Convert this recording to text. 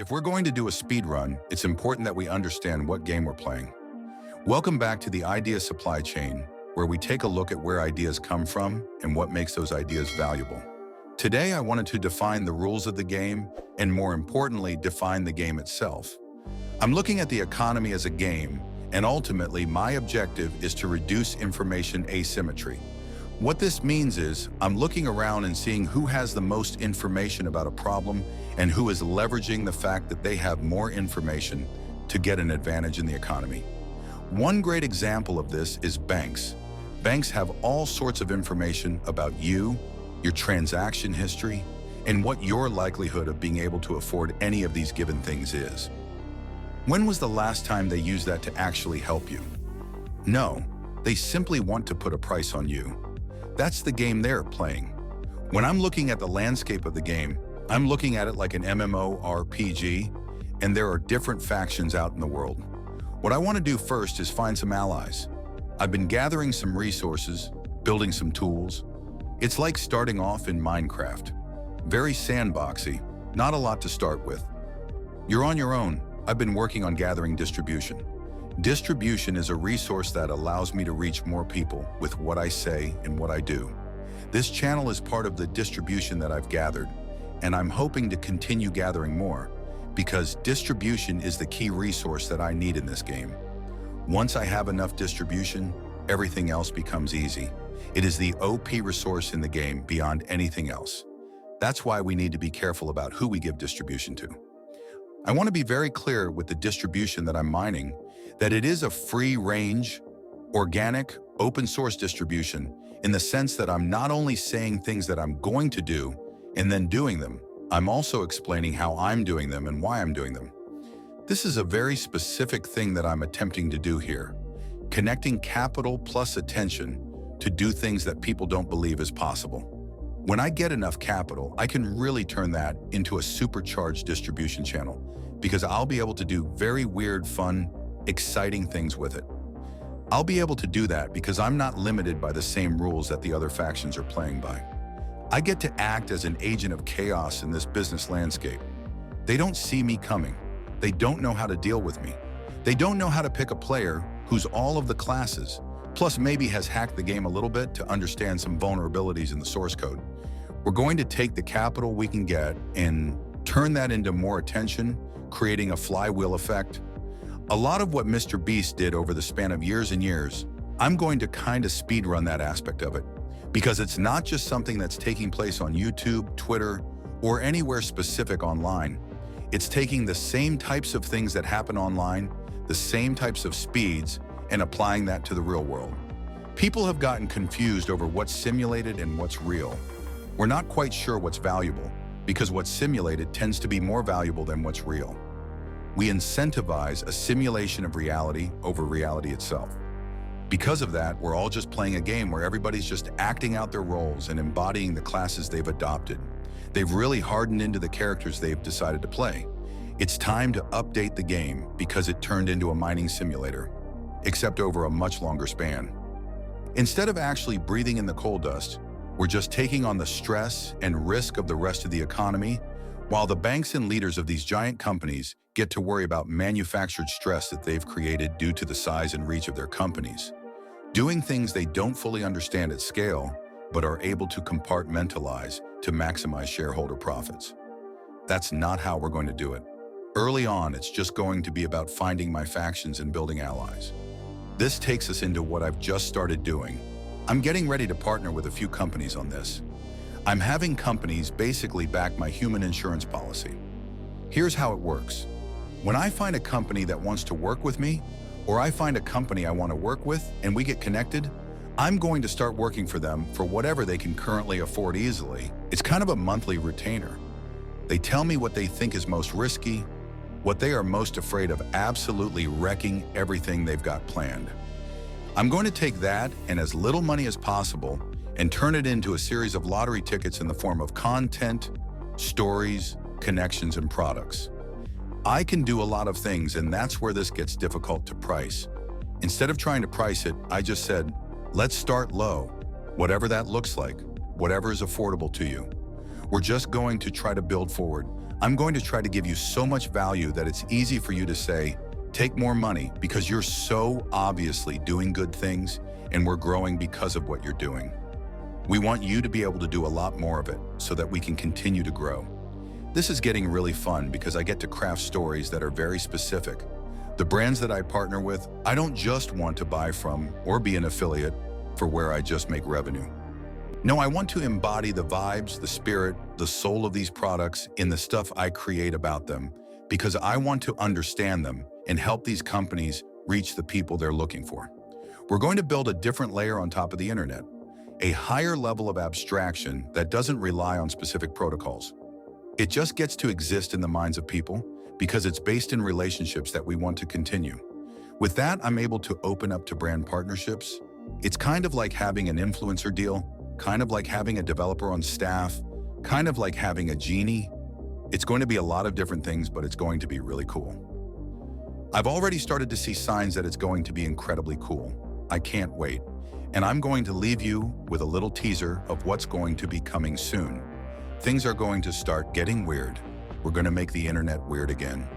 if we're going to do a speed run, it's important that we understand what game we're playing. Welcome back to the Idea Supply Chain, where we take a look at where ideas come from and what makes those ideas valuable. Today, I wanted to define the rules of the game and, more importantly, define the game itself. I'm looking at the economy as a game, and ultimately, my objective is to reduce information asymmetry. What this means is, I'm looking around and seeing who has the most information about a problem and who is leveraging the fact that they have more information to get an advantage in the economy. One great example of this is banks. Banks have all sorts of information about you, your transaction history, and what your likelihood of being able to afford any of these given things is. When was the last time they used that to actually help you? No, they simply want to put a price on you. That's the game they're playing. When I'm looking at the landscape of the game, I'm looking at it like an MMORPG, and there are different factions out in the world. What I want to do first is find some allies. I've been gathering some resources, building some tools. It's like starting off in Minecraft. Very sandboxy, not a lot to start with. You're on your own. I've been working on gathering distribution. Distribution is a resource that allows me to reach more people with what I say and what I do. This channel is part of the distribution that I've gathered, and I'm hoping to continue gathering more because distribution is the key resource that I need in this game. Once I have enough distribution, everything else becomes easy. It is the OP resource in the game beyond anything else. That's why we need to be careful about who we give distribution to. I want to be very clear with the distribution that I'm mining that it is a free-range, organic, open-source distribution in the sense that I'm not only saying things that I'm going to do and then doing them, I'm also explaining how I'm doing them and why I'm doing them. This is a very specific thing that I'm attempting to do here, connecting capital plus attention to do things that people don't believe is possible. When I get enough capital, I can really turn that into a supercharged distribution channel because I'll be able to do very weird, fun, exciting things with it. I'll be able to do that because I'm not limited by the same rules that the other factions are playing by. I get to act as an agent of chaos in this business landscape. They don't see me coming. They don't know how to deal with me. They don't know how to pick a player who's all of the classes, plus maybe has hacked the game a little bit to understand some vulnerabilities in the source code. We're going to take the capital we can get and turn that into more attention, creating a flywheel effect. A lot of what Mr. Beast did over the span of years and years, I'm going to kind of speedrun that aspect of it because it's not just something that's taking place on YouTube, Twitter, or anywhere specific online. It's taking the same types of things that happen online, the same types of speeds, and applying that to the real world. People have gotten confused over what's simulated and what's real. We're not quite sure what's valuable because what's simulated tends to be more valuable than what's real. We incentivize a simulation of reality over reality itself. Because of that, we're all just playing a game where everybody's just acting out their roles and embodying the classes they've adopted. They've really hardened into the characters they've decided to play. It's time to update the game because it turned into a mining simulator, except over a much longer span. Instead of actually breathing in the coal dust, we're just taking on the stress and risk of the rest of the economy, while the banks and leaders of these giant companies get to worry about manufactured stress that they've created due to the size and reach of their companies, doing things they don't fully understand at scale, but are able to compartmentalize to maximize shareholder profits. That's not how we're going to do it. Early on, it's just going to be about finding my factions and building allies. This takes us into what I've just started doing. I'm getting ready to partner with a few companies on this. I'm having companies basically back my human insurance policy. Here's how it works. When I find a company that wants to work with me, or I find a company I want to work with and we get connected, I'm going to start working for them for whatever they can currently afford easily. It's kind of a monthly retainer. They tell me what they think is most risky, what they are most afraid of absolutely wrecking everything they've got planned. I'm going to take that and as little money as possible and turn it into a series of lottery tickets in the form of content, stories, connections, and products. I can do a lot of things, and that's where this gets difficult to price. Instead of trying to price it, I just said, let's start low, whatever that looks like, whatever is affordable to you. We're just going to try to build forward. I'm going to try to give you so much value that it's easy for you to say, take more money because you're so obviously doing good things and we're growing because of what you're doing. We want you to be able to do a lot more of it so that we can continue to grow. This is getting really fun because I get to craft stories that are very specific. The brands that I partner with, I don't just want to buy from or be an affiliate for where I just make revenue. No, I want to embody the vibes, the spirit, the soul of these products in the stuff I create about them because I want to understand them and help these companies reach the people they're looking for. We're going to build a different layer on top of the internet, a higher level of abstraction that doesn't rely on specific protocols. It just gets to exist in the minds of people because it's based in relationships that we want to continue. With that, I'm able to open up to brand partnerships. It's kind of like having an influencer deal, kind of like having a developer on staff, kind of like having a genie. It's going to be a lot of different things, but it's going to be really cool. I've already started to see signs that it's going to be incredibly cool. I can't wait. And I'm going to leave you with a little teaser of what's going to be coming soon. Things are going to start getting weird. We're going to make the internet weird again.